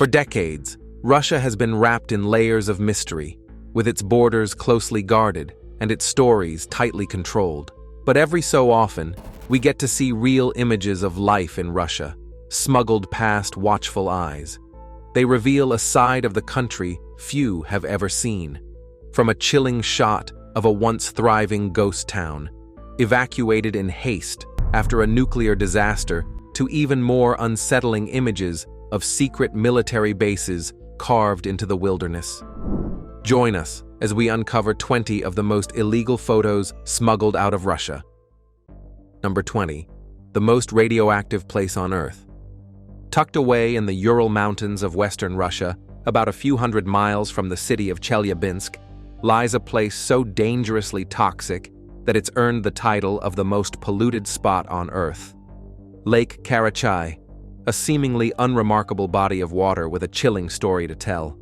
For decades, Russia has been wrapped in layers of mystery, with its borders closely guarded and its stories tightly controlled. But every so often, we get to see real images of life in Russia, smuggled past watchful eyes. They reveal a side of the country few have ever seen. From a chilling shot of a once thriving ghost town, evacuated in haste after a nuclear disaster, to even more unsettling images of secret military bases carved into the wilderness. Join us as we uncover 20 of the most illegal photos smuggled out of Russia. Number 20. The most radioactive place on Earth. Tucked away in the Ural Mountains of western Russia, about a few hundred miles from the city of Chelyabinsk, lies a place so dangerously toxic that it's earned the title of the most polluted spot on Earth. Lake Karachay, a seemingly unremarkable body of water with a chilling story to tell.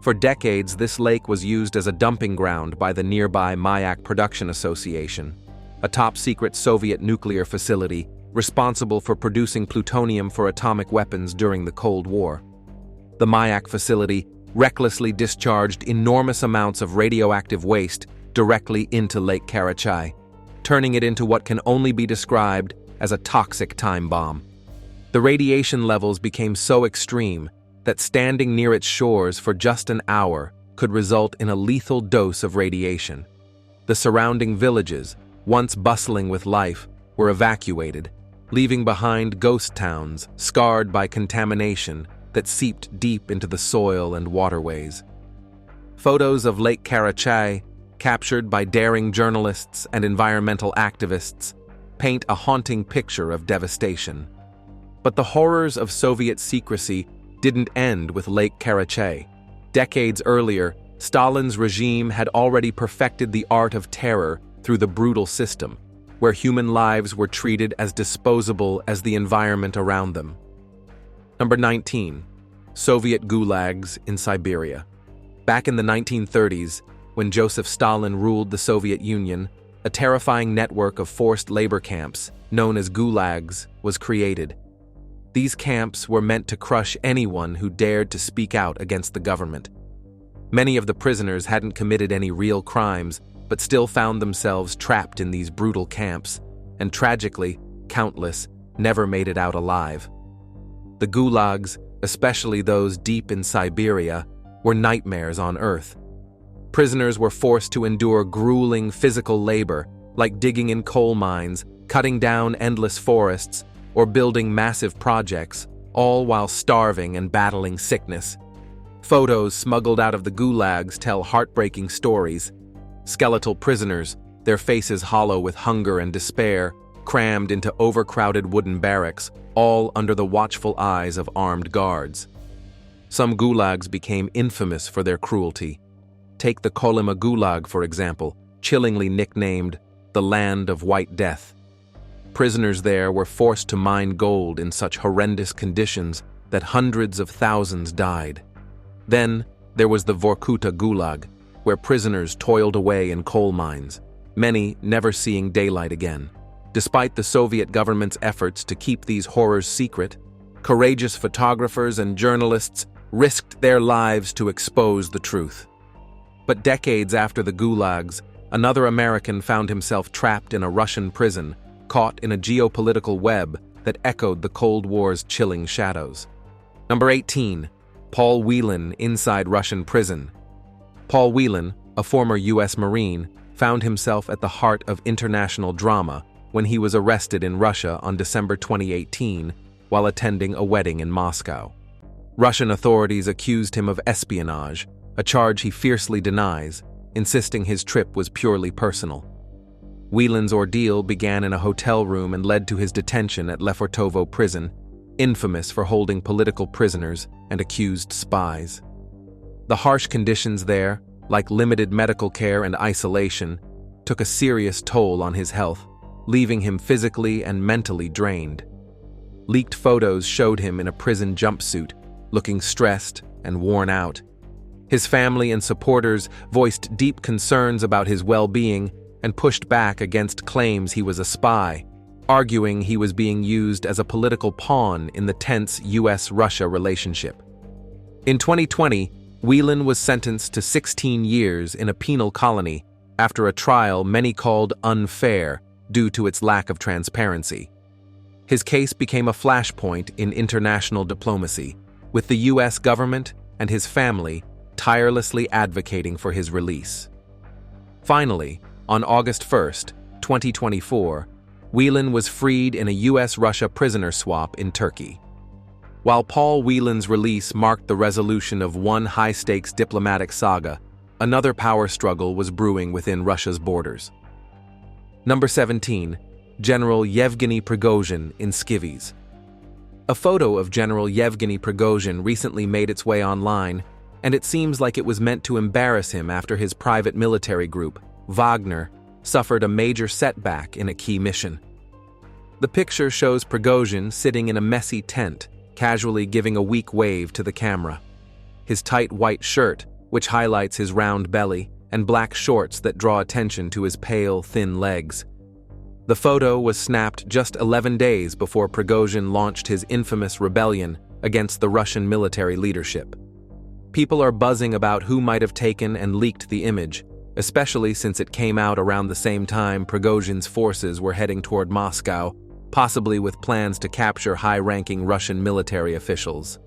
For decades, this lake was used as a dumping ground by the nearby Mayak Production Association, a top-secret Soviet nuclear facility responsible for producing plutonium for atomic weapons during the Cold War. The Mayak facility recklessly discharged enormous amounts of radioactive waste directly into Lake Karachay, turning it into what can only be described as a toxic time bomb. The radiation levels became so extreme that standing near its shores for just an hour could result in a lethal dose of radiation. The surrounding villages, once bustling with life, were evacuated, leaving behind ghost towns scarred by contamination that seeped deep into the soil and waterways. Photos of Lake Karachay, captured by daring journalists and environmental activists, paint a haunting picture of devastation. But the horrors of Soviet secrecy didn't end with Lake Karachay. Decades earlier, Stalin's regime had already perfected the art of terror through the brutal system, where human lives were treated as disposable as the environment around them. Number 19. Soviet Gulags in Siberia. Back in the 1930s, when Joseph Stalin ruled the Soviet Union, a terrifying network of forced labor camps, known as Gulags, was created. These camps were meant to crush anyone who dared to speak out against the government. Many of the prisoners hadn't committed any real crimes, but still found themselves trapped in these brutal camps, and tragically, countless never made it out alive. The Gulags, especially those deep in Siberia, were nightmares on Earth. Prisoners were forced to endure grueling physical labor, like digging in coal mines, cutting down endless forests, or building massive projects, all while starving and battling sickness. Photos smuggled out of the Gulags tell heartbreaking stories. Skeletal prisoners, their faces hollow with hunger and despair, crammed into overcrowded wooden barracks, all under the watchful eyes of armed guards. Some Gulags became infamous for their cruelty. Take the Kolyma Gulag, for example, chillingly nicknamed the Land of White Death. Prisoners there were forced to mine gold in such horrendous conditions that hundreds of thousands died. Then there was the Vorkuta Gulag, where prisoners toiled away in coal mines, many never seeing daylight again. Despite the Soviet government's efforts to keep these horrors secret, courageous photographers and journalists risked their lives to expose the truth. But decades after the Gulags, another American found himself trapped in a Russian prison, caught in a geopolitical web that echoed the Cold War's chilling shadows. Number 18. Paul Whelan inside Russian prison. Paul Whelan, a former U.S. Marine, found himself at the heart of international drama when he was arrested in Russia on December 2018 while attending a wedding in Moscow. Russian authorities accused him of espionage, a charge he fiercely denies, insisting his trip was purely personal. Whelan's ordeal began in a hotel room and led to his detention at Lefortovo prison, infamous for holding political prisoners and accused spies. The harsh conditions there, like limited medical care and isolation, took a serious toll on his health, leaving him physically and mentally drained. Leaked photos showed him in a prison jumpsuit, looking stressed and worn out. His family and supporters voiced deep concerns about his well-being and pushed back against claims he was a spy, arguing he was being used as a political pawn in the tense US-Russia relationship. In 2020, Whelan was sentenced to 16 years in a penal colony after a trial many called unfair due to its lack of transparency. His case became a flashpoint in international diplomacy, with the U.S. government and his family tirelessly advocating for his release. Finally, on August 1, 2024, Whelan was freed in a U.S.-Russia prisoner swap in Turkey. While Paul Whelan's release marked the resolution of one high-stakes diplomatic saga, another power struggle was brewing within Russia's borders. Number 17. General Yevgeny Prigozhin in skivvies. A photo of General Yevgeny Prigozhin recently made its way online, and it seems like it was meant to embarrass him after his private military group, Wagner, suffered a major setback in a key mission. The picture shows Prigozhin sitting in a messy tent, casually giving a weak wave to the camera. His tight white shirt, which highlights his round belly, and black shorts that draw attention to his pale, thin legs. The photo was snapped just 11 days before Prigozhin launched his infamous rebellion against the Russian military leadership. People are buzzing about who might have taken and leaked the image, especially since it came out around the same time Prigozhin's forces were heading toward Moscow, possibly with plans to capture high-ranking Russian military officials.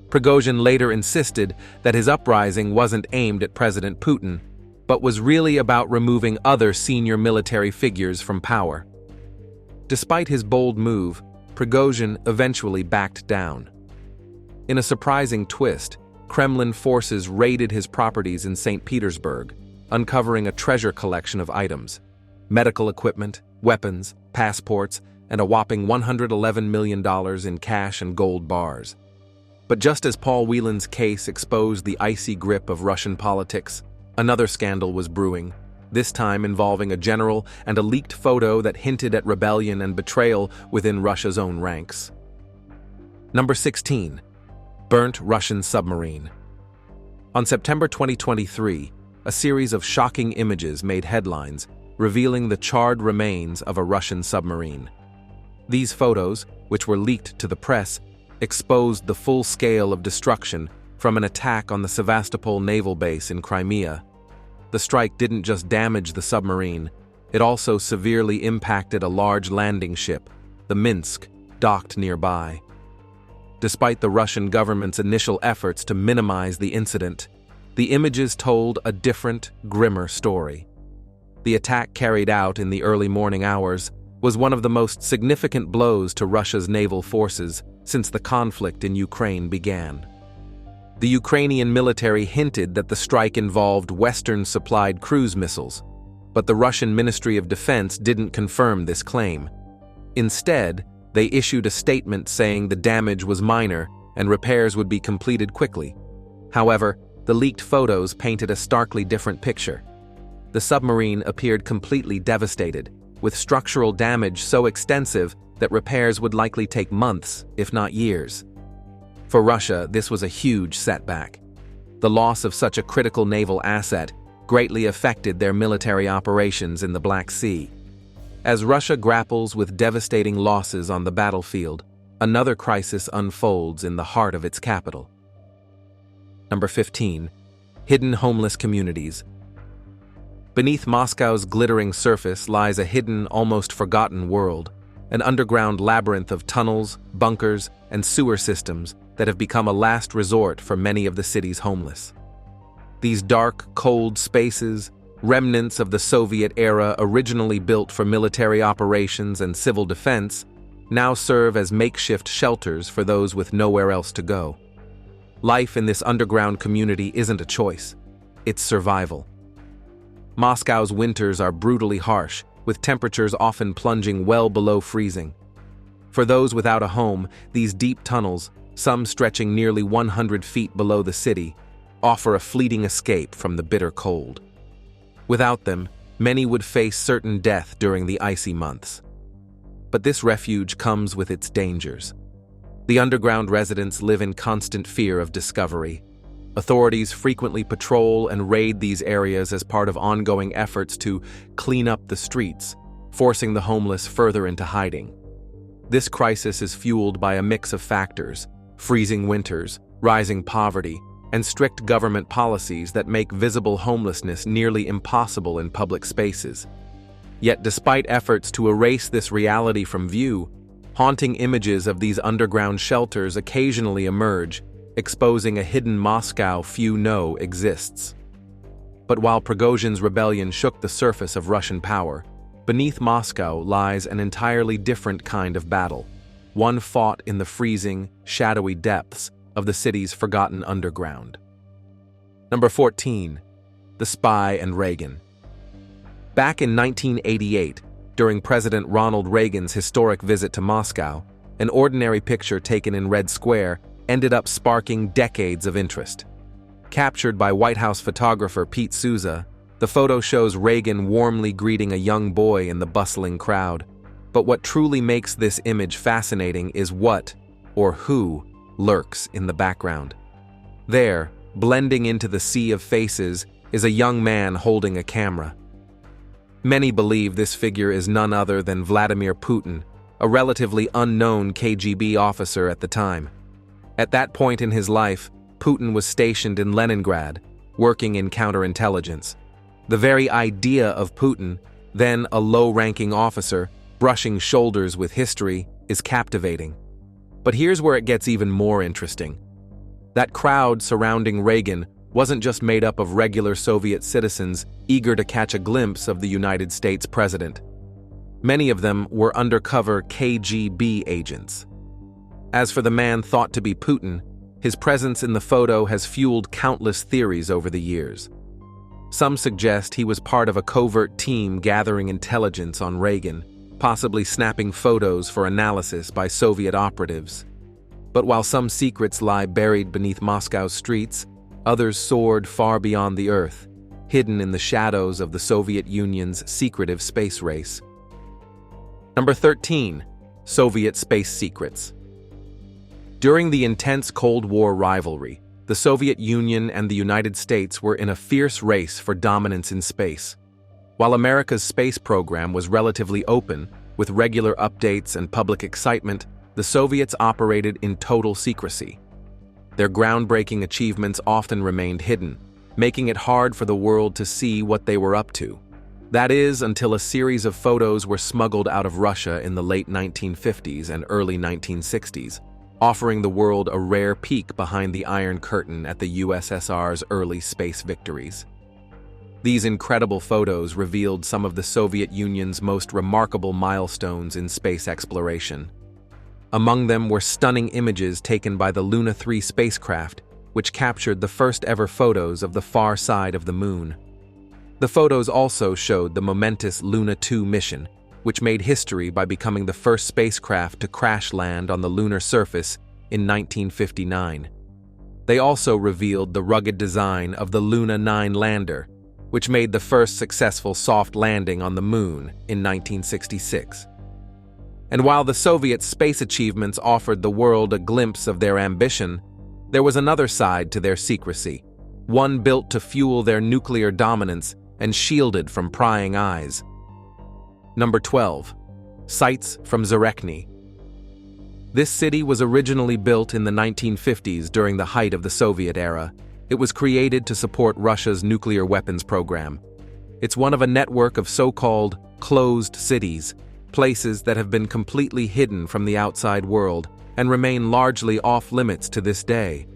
Prigozhin later insisted that his uprising wasn't aimed at President Putin, but was really about removing other senior military figures from power. Despite his bold move, Prigozhin eventually backed down. In a surprising twist, Kremlin forces raided his properties in St. Petersburg, uncovering a treasure collection of items: medical equipment, weapons, passports, and a whopping $111 million in cash and gold bars. But just as Paul Whelan's case exposed the icy grip of Russian politics, another scandal was brewing, this time involving a general and a leaked photo that hinted at rebellion and betrayal within Russia's own ranks. Number 16. Burnt Russian submarine. On September 2023, a series of shocking images made headlines, revealing the charred remains of a Russian submarine. These photos, which were leaked to the press, exposed the full scale of destruction from an attack on the Sevastopol naval base in Crimea. The strike didn't just damage the submarine, it also severely impacted a large landing ship, the Minsk, docked nearby. Despite the Russian government's initial efforts to minimize the incident, the images told a different, grimmer story. The attack carried out in the early morning hours was one of the most significant blows to Russia's naval forces since the conflict in Ukraine began. The Ukrainian military hinted that the strike involved Western-supplied cruise missiles, but the Russian Ministry of Defense didn't confirm this claim. Instead, they issued a statement saying the damage was minor and repairs would be completed quickly. However, the leaked photos painted a starkly different picture. The submarine appeared completely devastated, with structural damage so extensive that repairs would likely take months, if not years. For Russia, this was a huge setback. The loss of such a critical naval asset greatly affected their military operations in the Black Sea. As Russia grapples with devastating losses on the battlefield, another crisis unfolds in the heart of its capital. Number 15. Hidden homeless communities. Beneath Moscow's glittering surface lies a hidden, almost forgotten world, an underground labyrinth of tunnels, bunkers, and sewer systems that have become a last resort for many of the city's homeless. These dark, cold spaces, remnants of the Soviet era originally built for military operations and civil defense, now serve as makeshift shelters for those with nowhere else to go. Life in this underground community isn't a choice, it's survival. Moscow's winters are brutally harsh, with temperatures often plunging well below freezing. For those without a home, these deep tunnels, some stretching nearly 100 feet below the city, offer a fleeting escape from the bitter cold. Without them, many would face certain death during the icy months. But this refuge comes with its dangers. The underground residents live in constant fear of discovery. Authorities frequently patrol and raid these areas as part of ongoing efforts to clean up the streets, forcing the homeless further into hiding. This crisis is fueled by a mix of factors: freezing winters, rising poverty, and strict government policies that make visible homelessness nearly impossible in public spaces. Yet despite efforts to erase this reality from view, haunting images of these underground shelters occasionally emerge, exposing a hidden Moscow few know exists. But while Prigozhin's rebellion shook the surface of Russian power, beneath Moscow lies an entirely different kind of battle, one fought in the freezing, shadowy depths of the city's forgotten underground. Number 14. The Spy and Reagan. Back in 1988, during President Ronald Reagan's historic visit to Moscow, an ordinary picture taken in Red Square ended up sparking decades of interest. Captured by White House photographer Pete Souza, the photo shows Reagan warmly greeting a young boy in the bustling crowd. But what truly makes this image fascinating is what, or who, lurks in the background. There, blending into the sea of faces, is a young man holding a camera. Many believe this figure is none other than Vladimir Putin, a relatively unknown KGB officer at the time. At that point in his life, Putin was stationed in Leningrad, working in counterintelligence. The very idea of Putin, then a low-ranking officer, brushing shoulders with history, is captivating. But here's where it gets even more interesting. That crowd surrounding Reagan wasn't just made up of regular Soviet citizens eager to catch a glimpse of the United States president. Many of them were undercover KGB agents. As for the man thought to be Putin, his presence in the photo has fueled countless theories over the years. Some suggest he was part of a covert team gathering intelligence on Reagan, possibly snapping photos for analysis by Soviet operatives. But while some secrets lie buried beneath Moscow's streets, others soared far beyond the earth, hidden in the shadows of the Soviet Union's secretive space race. Number 13. Soviet Space Secrets. During the intense Cold War rivalry, the Soviet Union and the United States were in a fierce race for dominance in space. While America's space program was relatively open, with regular updates and public excitement, the Soviets operated in total secrecy. Their groundbreaking achievements often remained hidden, making it hard for the world to see what they were up to. That is, until a series of photos were smuggled out of Russia in the late 1950s and early 1960s, offering the world a rare peek behind the Iron Curtain at the USSR's early space victories. These incredible photos revealed some of the Soviet Union's most remarkable milestones in space exploration. Among them were stunning images taken by the Luna 3 spacecraft, which captured the first-ever photos of the far side of the Moon. The photos also showed the momentous Luna 2 mission, which made history by becoming the first spacecraft to crash land on the lunar surface in 1959. They also revealed the rugged design of the Luna 9 lander, which made the first successful soft landing on the Moon in 1966. And while the Soviet space achievements offered the world a glimpse of their ambition, there was another side to their secrecy, one built to fuel their nuclear dominance and shielded from prying eyes. Number 12. Sights from Zarechny. This city was originally built in the 1950s during the height of the Soviet era. It was created to support Russia's nuclear weapons program. It's one of a network of so-called closed cities, places that have been completely hidden from the outside world and remain largely off-limits to this day.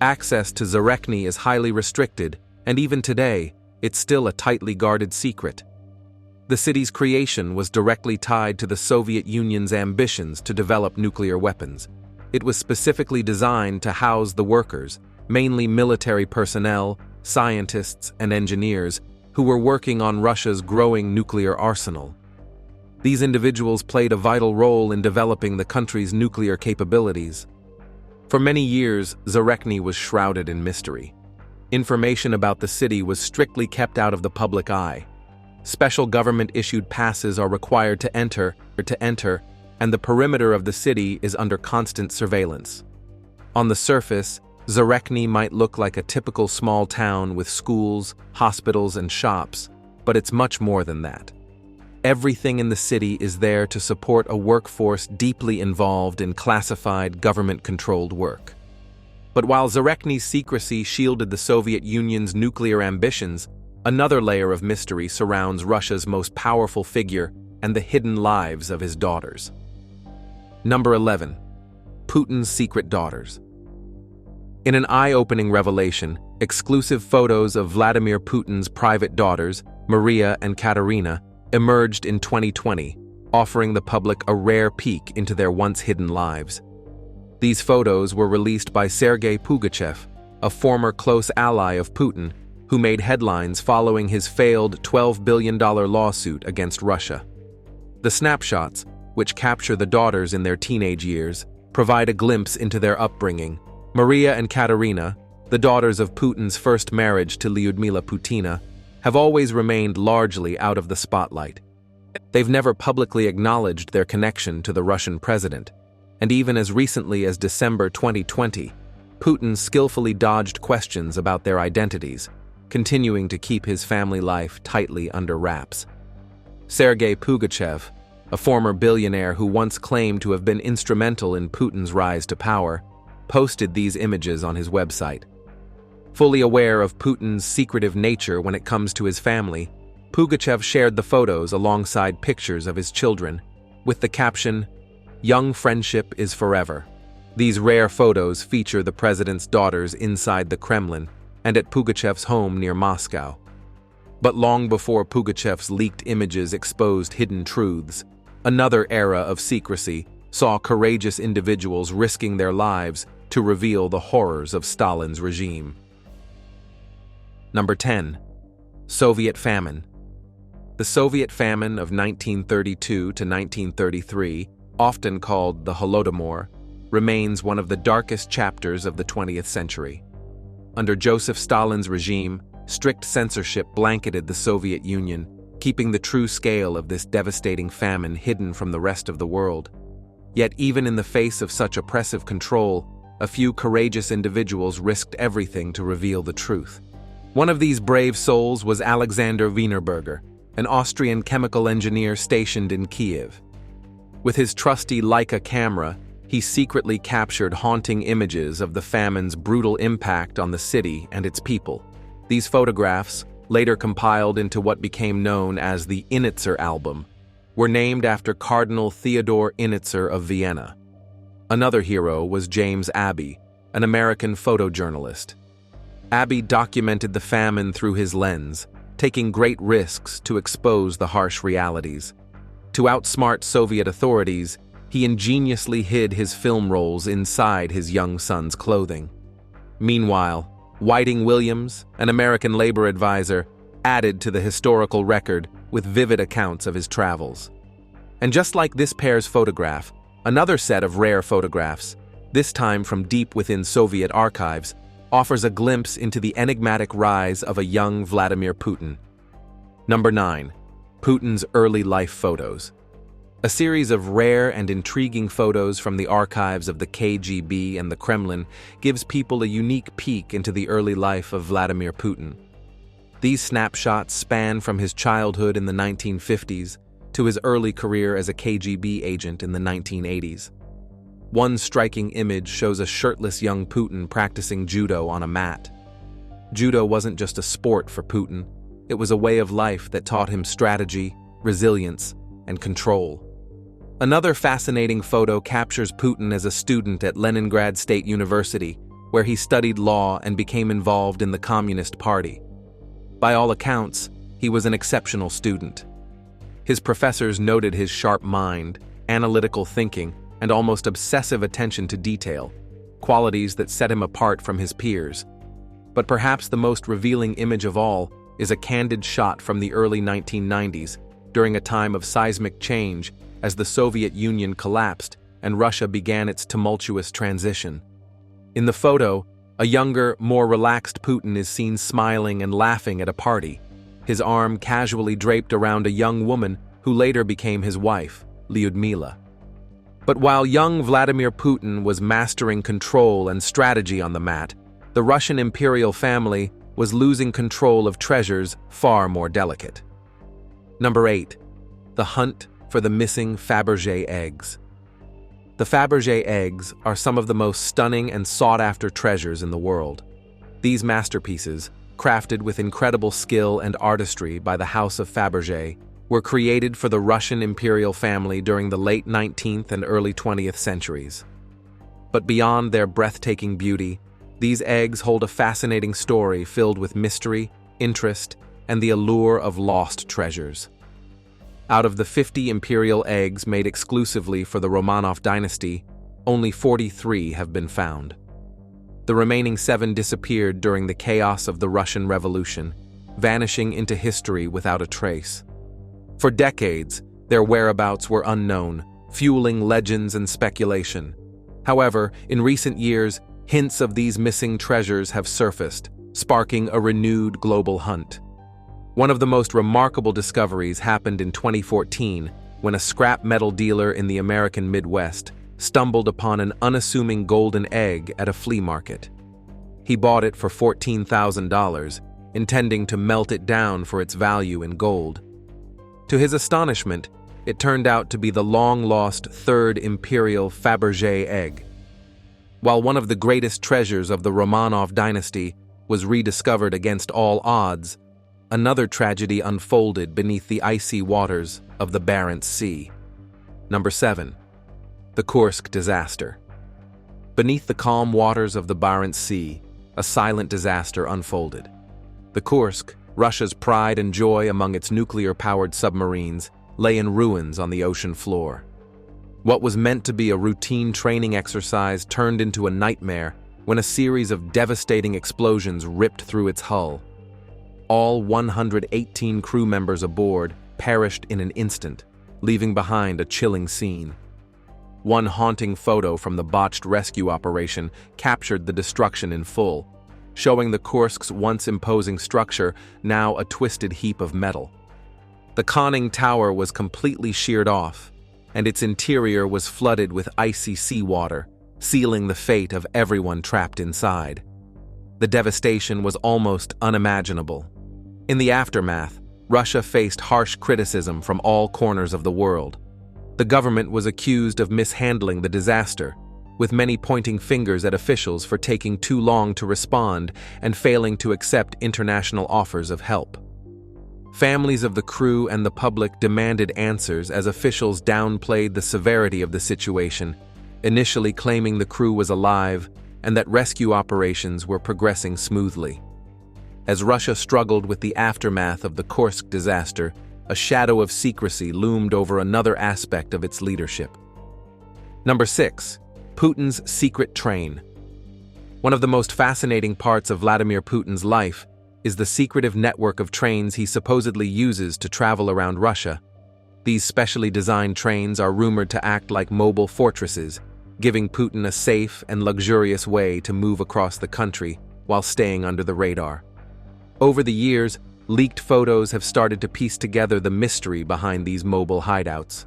Access to Zarechny is highly restricted, and even today, it's still a tightly guarded secret. The city's creation was directly tied to the Soviet Union's ambitions to develop nuclear weapons. It was specifically designed to house the workers, mainly military personnel, scientists, and engineers, who were working on Russia's growing nuclear arsenal. These individuals played a vital role in developing the country's nuclear capabilities. For many years, Zarechny was shrouded in mystery. Information about the city was strictly kept out of the public eye. Special government-issued passes are required to enter, and the perimeter of the city is under constant surveillance. On the surface, Zarechny might look like a typical small town with schools, hospitals, and shops, but it's much more than that. Everything in the city is there to support a workforce deeply involved in classified government-controlled work. But while Zarechny's secrecy shielded the Soviet Union's nuclear ambitions, another layer of mystery surrounds Russia's most powerful figure and the hidden lives of his daughters. Number 11. Putin's secret daughters. In an eye-opening revelation, exclusive photos of Vladimir Putin's private daughters, Maria and Katerina, emerged in 2020, offering the public a rare peek into their once-hidden lives. These photos were released by Sergei Pugachev, a former close ally of Putin, who made headlines following his failed $12 billion lawsuit against Russia. The snapshots, which capture the daughters in their teenage years, provide a glimpse into their upbringing. Maria and Katerina, the daughters of Putin's first marriage to Lyudmila Putina, have always remained largely out of the spotlight. They've never publicly acknowledged their connection to the Russian president, and even as recently as December 2020, Putin skillfully dodged questions about their identities, continuing to keep his family life tightly under wraps. Sergei Pugachev, a former billionaire who once claimed to have been instrumental in Putin's rise to power, posted these images on his website. Fully aware of Putin's secretive nature when it comes to his family, Pugachev shared the photos alongside pictures of his children, with the caption, "Young friendship is forever." These rare photos feature the president's daughters inside the Kremlin and at Pugachev's home near Moscow. But long before Pugachev's leaked images exposed hidden truths, another era of secrecy saw courageous individuals risking their lives to reveal the horrors of Stalin's regime. Number 10. Soviet famine. The Soviet famine of 1932 to 1933, often called the Holodomor, remains one of the darkest chapters of the 20th century. Under Joseph Stalin's regime, strict censorship blanketed the Soviet Union, keeping the true scale of this devastating famine hidden from the rest of the world. Yet even in the face of such oppressive control, a few courageous individuals risked everything to reveal the truth. One of these brave souls was Alexander Wienerberger, an Austrian chemical engineer stationed in Kiev. With his trusty Leica camera, he secretly captured haunting images of the famine's brutal impact on the city and its people. These photographs, later compiled into what became known as the Innitzer album, were named after Cardinal Theodor Innitzer of Vienna. Another hero was James Abbey, an American photojournalist. Abbey documented the famine through his lens, taking great risks to expose the harsh realities. To outsmart Soviet authorities, he ingeniously hid his film rolls inside his young son's clothing. Meanwhile, Whiting Williams, an American labor advisor, added to the historical record with vivid accounts of his travels. And just like this pair's photograph, another set of rare photographs, this time from deep within Soviet archives, offers a glimpse into the enigmatic rise of a young Vladimir Putin. Number 9. Putin's early life photos. A series of rare and intriguing photos from the archives of the KGB and the Kremlin gives people a unique peek into the early life of Vladimir Putin. These snapshots span from his childhood in the 1950s to his early career as a KGB agent in the 1980s. One striking image shows a shirtless young Putin practicing judo on a mat. Judo wasn't just a sport for Putin, it was a way of life that taught him strategy, resilience, and control. Another fascinating photo captures Putin as a student at Leningrad State University, where he studied law and became involved in the Communist Party. By all accounts, he was an exceptional student. His professors noted his sharp mind, analytical thinking, and almost obsessive attention to detail, qualities that set him apart from his peers. But perhaps the most revealing image of all is a candid shot from the early 1990s, during a time of seismic change as the Soviet Union collapsed and Russia began its tumultuous transition. In the photo, a younger, more relaxed Putin is seen smiling and laughing at a party, his arm casually draped around a young woman who later became his wife, Lyudmila. But while young Vladimir Putin was mastering control and strategy on the mat, the Russian imperial family was losing control of treasures far more delicate. Number 8. The hunt for the missing Fabergé eggs. The Fabergé eggs are some of the most stunning and sought-after treasures in the world. These masterpieces, crafted with incredible skill and artistry by the House of Fabergé, were created for the Russian imperial family during the late 19th and early 20th centuries. But beyond their breathtaking beauty, these eggs hold a fascinating story filled with mystery, interest, and the allure of lost treasures. Out of the 50 imperial eggs made exclusively for the Romanov dynasty, only 43 have been found. The remaining 7 disappeared during the chaos of the Russian Revolution, vanishing into history without a trace. For decades, their whereabouts were unknown, fueling legends and speculation. However, in recent years, hints of these missing treasures have surfaced, sparking a renewed global hunt. One of the most remarkable discoveries happened in 2014 when a scrap metal dealer in the American Midwest stumbled upon an unassuming golden egg at a flea market. He bought it for $14,000, intending to melt it down for its value in gold. To his astonishment, it turned out to be the long-lost third imperial Fabergé egg. While one of the greatest treasures of the Romanov dynasty was rediscovered against all odds, another tragedy unfolded beneath the icy waters of the Barents Sea. Number 7. The Kursk disaster. Beneath the calm waters of the Barents Sea, a silent disaster unfolded. The Kursk, Russia's pride and joy among its nuclear-powered submarines, lay in ruins on the ocean floor. What was meant to be a routine training exercise turned into a nightmare when a series of devastating explosions ripped through its hull. All 118 crew members aboard perished in an instant, leaving behind a chilling scene. One haunting photo from the botched rescue operation captured the destruction in full, showing the Kursk's once imposing structure now a twisted heap of metal. The conning tower was completely sheared off, and its interior was flooded with icy seawater, sealing the fate of everyone trapped inside. The devastation was almost unimaginable. In the aftermath, Russia faced harsh criticism from all corners of the world. The government was accused of mishandling the disaster, with many pointing fingers at officials for taking too long to respond and failing to accept international offers of help. Families of the crew and the public demanded answers as officials downplayed the severity of the situation, initially claiming the crew was alive and that rescue operations were progressing smoothly. As Russia struggled with the aftermath of the Kursk disaster, a shadow of secrecy loomed over another aspect of its leadership. Number 6. Putin's secret train. One of the most fascinating parts of Vladimir Putin's life is the secretive network of trains he supposedly uses to travel around Russia. These specially designed trains are rumored to act like mobile fortresses, giving Putin a safe and luxurious way to move across the country while staying under the radar. Over the years, leaked photos have started to piece together the mystery behind these mobile hideouts.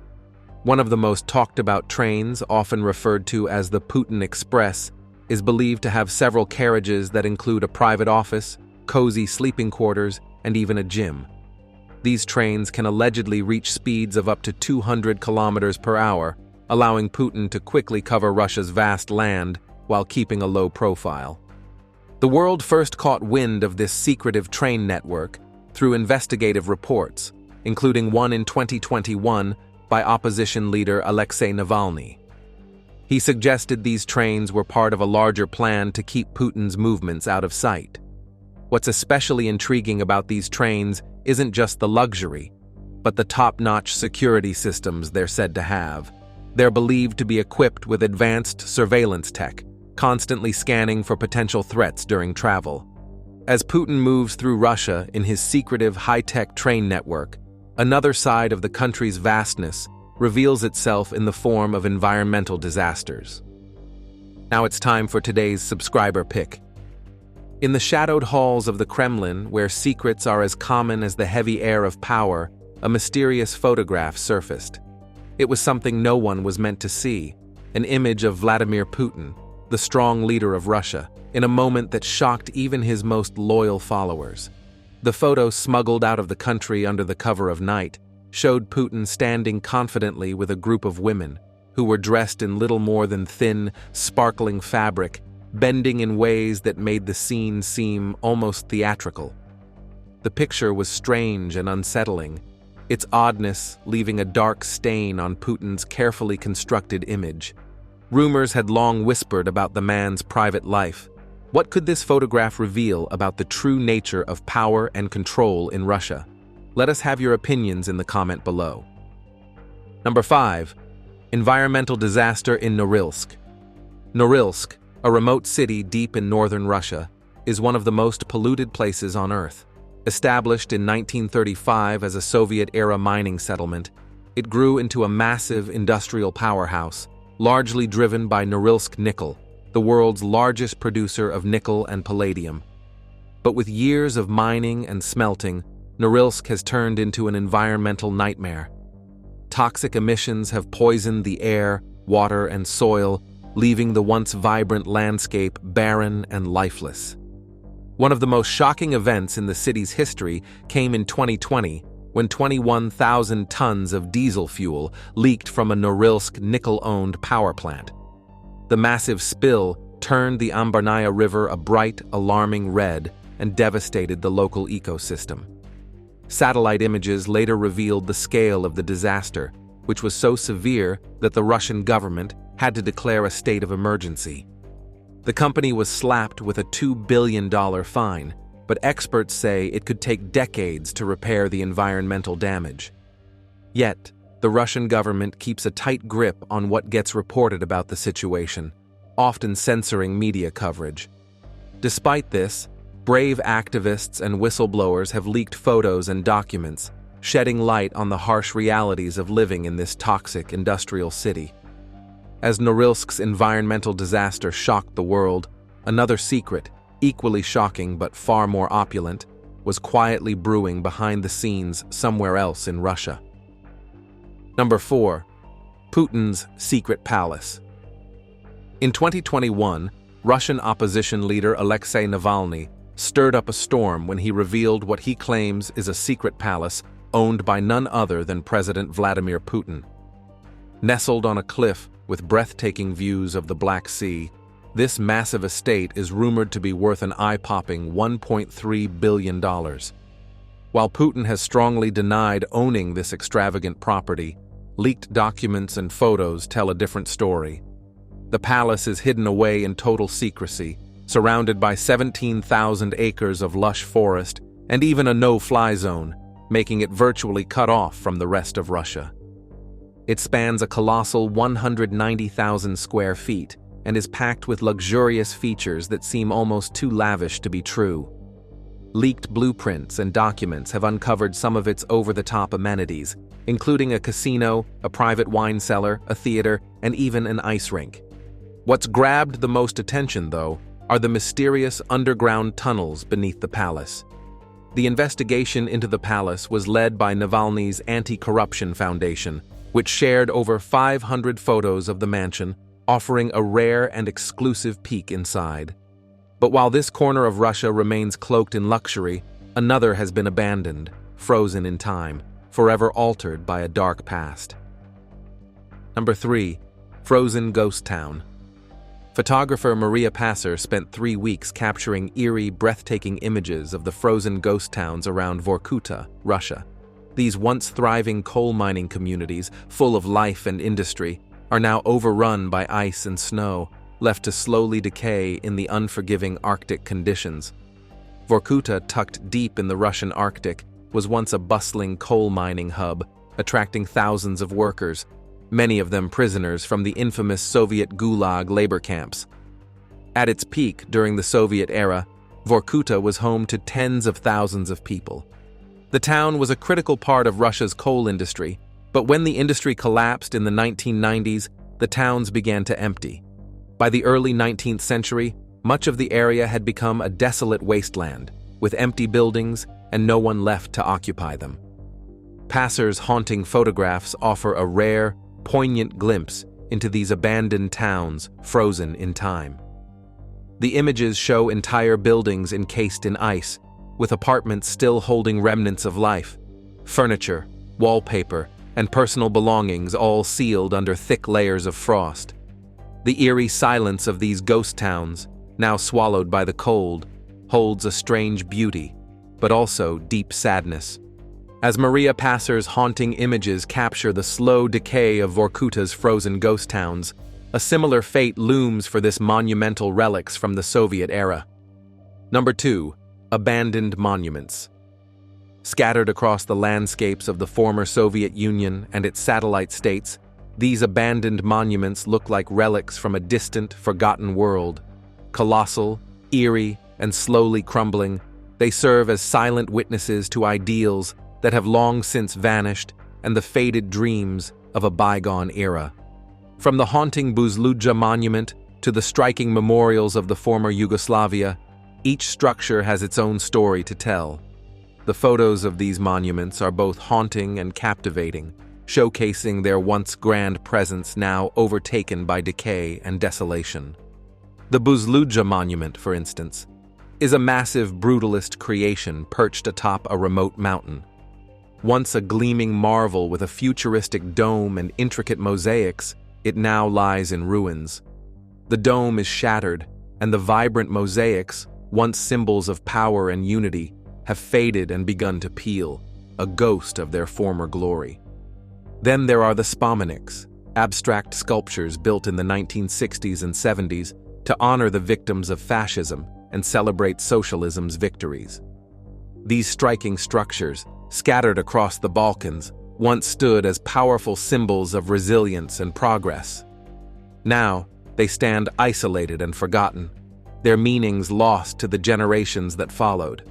One of the most talked-about trains, often referred to as the Putin Express, is believed to have several carriages that include a private office, cozy sleeping quarters, and even a gym. These trains can allegedly reach speeds of up to 200 kilometers per hour, allowing Putin to quickly cover Russia's vast land while keeping a low profile. The world first caught wind of this secretive train network through investigative reports, including one in 2021 by opposition leader Alexei Navalny. He suggested these trains were part of a larger plan to keep Putin's movements out of sight. What's especially intriguing about these trains isn't just the luxury, but the top-notch security systems they're said to have. They're believed to be equipped with advanced surveillance tech, constantly scanning for potential threats during travel. As Putin moves through Russia in his secretive high-tech train network, another side of the country's vastness reveals itself in the form of environmental disasters. Now it's time for today's subscriber pick. In the shadowed halls of the Kremlin, where secrets are as common as the heavy air of power, a mysterious photograph surfaced. It was something no one was meant to see, an image of Vladimir Putin, the strong leader of Russia, in a moment that shocked even his most loyal followers. The photo, smuggled out of the country under the cover of night, showed Putin standing confidently with a group of women, who were dressed in little more than thin, sparkling fabric, bending in ways that made the scene seem almost theatrical. The picture was strange and unsettling, its oddness leaving a dark stain on Putin's carefully constructed image. Rumors had long whispered about the man's private life. What could this photograph reveal about the true nature of power and control in Russia? Let us have your opinions in the comment below. Number 5. Environmental disaster in Norilsk. Norilsk, a remote city deep in northern Russia, is one of the most polluted places on Earth. Established in 1935 as a Soviet-era mining settlement, it grew into a massive industrial powerhouse, largely driven by Norilsk nickel, the world's largest producer of nickel and palladium. But with years of mining and smelting, Norilsk has turned into an environmental nightmare. Toxic emissions have poisoned the air, water, and soil, leaving the once vibrant landscape barren and lifeless. One of the most shocking events in the city's history came in 2020, when 21,000 tons of diesel fuel leaked from a Norilsk nickel-owned power plant. The massive spill turned the Ambarnaya River a bright, alarming red and devastated the local ecosystem. Satellite images later revealed the scale of the disaster, which was so severe that the Russian government had to declare a state of emergency. The company was slapped with a $2 billion fine, but experts say it could take decades to repair the environmental damage. Yet, the Russian government keeps a tight grip on what gets reported about the situation, often censoring media coverage. Despite this, brave activists and whistleblowers have leaked photos and documents, shedding light on the harsh realities of living in this toxic industrial city. As Norilsk's environmental disaster shocked the world, another secret, equally shocking but far more opulent, was quietly brewing behind the scenes somewhere else in Russia. Number 4. Putin's secret palace. In 2021, Russian opposition leader Alexei Navalny stirred up a storm when he revealed what he claims is a secret palace owned by none other than President Vladimir Putin. Nestled on a cliff with breathtaking views of the Black Sea, this massive estate is rumored to be worth an eye-popping $1.3 billion. While Putin has strongly denied owning this extravagant property, leaked documents and photos tell a different story. The palace is hidden away in total secrecy, surrounded by 17,000 acres of lush forest and even a no-fly zone, making it virtually cut off from the rest of Russia. It spans a colossal 190,000 square feet and is packed with luxurious features that seem almost too lavish to be true. Leaked blueprints and documents have uncovered some of its over-the-top amenities, including a casino, a private wine cellar, a theater, and even an ice rink. What's grabbed the most attention, though, are the mysterious underground tunnels beneath the palace. The investigation into the palace was led by Navalny's Anti-Corruption Foundation, which shared over 500 photos of the mansion, offering a rare and exclusive peek inside. But while this corner of Russia remains cloaked in luxury, another has been abandoned, frozen in time, forever altered by a dark past. Number 3. Frozen Ghost Town. Photographer Maria Passer spent 3 weeks capturing eerie, breathtaking images of the frozen ghost towns around Vorkuta, Russia. These once thriving coal mining communities, full of life and industry, are now overrun by ice and snow, left to slowly decay in the unforgiving Arctic conditions. Vorkuta, tucked deep in the Russian Arctic, was once a bustling coal mining hub, attracting thousands of workers, many of them prisoners from the infamous Soviet Gulag labor camps. At its peak during the Soviet era, Vorkuta was home to tens of thousands of people. The town was a critical part of Russia's coal industry, but when the industry collapsed in the 1990s, the towns began to empty. By the early 19th century, much of the area had become a desolate wasteland, with empty buildings and no one left to occupy them. Passer's haunting photographs offer a rare, poignant glimpse into these abandoned towns frozen in time. The images show entire buildings encased in ice, with apartments still holding remnants of life. Furniture, wallpaper, and personal belongings all sealed under thick layers of frost. The eerie silence of these ghost towns, now swallowed by the cold, holds a strange beauty, but also deep sadness. As Maria Passer's haunting images capture the slow decay of Vorkuta's frozen ghost towns, a similar fate looms for this monumental relics from the Soviet era. Number 2. Abandoned monuments. Scattered across the landscapes of the former Soviet Union and its satellite states, these abandoned monuments look like relics from a distant, forgotten world. Colossal, eerie, and slowly crumbling, they serve as silent witnesses to ideals that have long since vanished and the faded dreams of a bygone era. From the haunting Buzluja monument to the striking memorials of the former Yugoslavia, each structure has its own story to tell. The photos of these monuments are both haunting and captivating, showcasing their once grand presence now overtaken by decay and desolation. The Buzluja monument, for instance, is a massive brutalist creation perched atop a remote mountain. Once a gleaming marvel with a futuristic dome and intricate mosaics, it now lies in ruins. The dome is shattered, and the vibrant mosaics, once symbols of power and unity, have faded and begun to peel, a ghost of their former glory. Then there are the spomeniks, abstract sculptures built in the 1960s and 70s to honor the victims of fascism and celebrate socialism's victories. These striking structures, scattered across the Balkans, once stood as powerful symbols of resilience and progress. Now, they stand isolated and forgotten, their meanings lost to the generations that followed.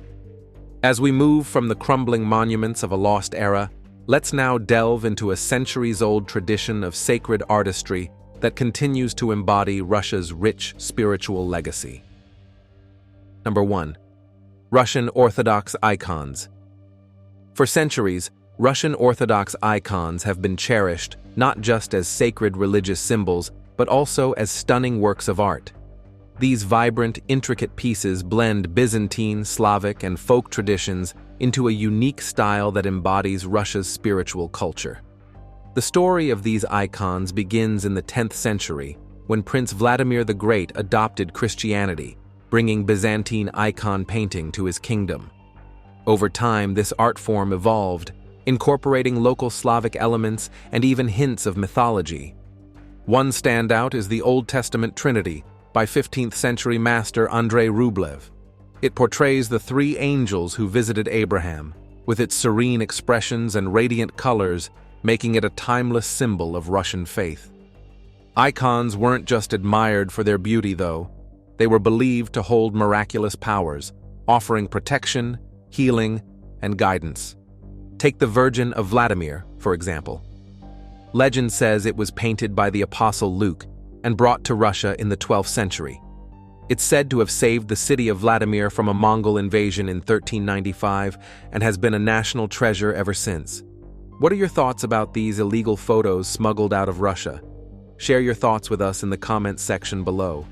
As we move from the crumbling monuments of a lost era, let's now delve into a centuries-old tradition of sacred artistry that continues to embody Russia's rich spiritual legacy. Number 1. Russian Orthodox icons. For centuries, Russian Orthodox icons have been cherished not just as sacred religious symbols, but also as stunning works of art. These vibrant, intricate pieces blend Byzantine, Slavic, and folk traditions into a unique style that embodies Russia's spiritual culture. The story of these icons begins in the 10th century, when Prince Vladimir the Great adopted Christianity, bringing Byzantine icon painting to his kingdom. Over time, this art form evolved, incorporating local Slavic elements and even hints of mythology. One standout is the Old Testament Trinity, by 15th century master Andrei Rublev. It portrays the three angels who visited Abraham, with its serene expressions and radiant colors, making it a timeless symbol of Russian faith. Icons weren't just admired for their beauty, though. They were believed to hold miraculous powers, offering protection, healing, and guidance. Take the Virgin of Vladimir, for example. Legend says it was painted by the Apostle Luke and brought to Russia in the 12th century. It's said to have saved the city of Vladimir from a Mongol invasion in 1395 and has been a national treasure ever since. What are your thoughts about these illegal photos smuggled out of Russia? Share your thoughts with us in the comments section below.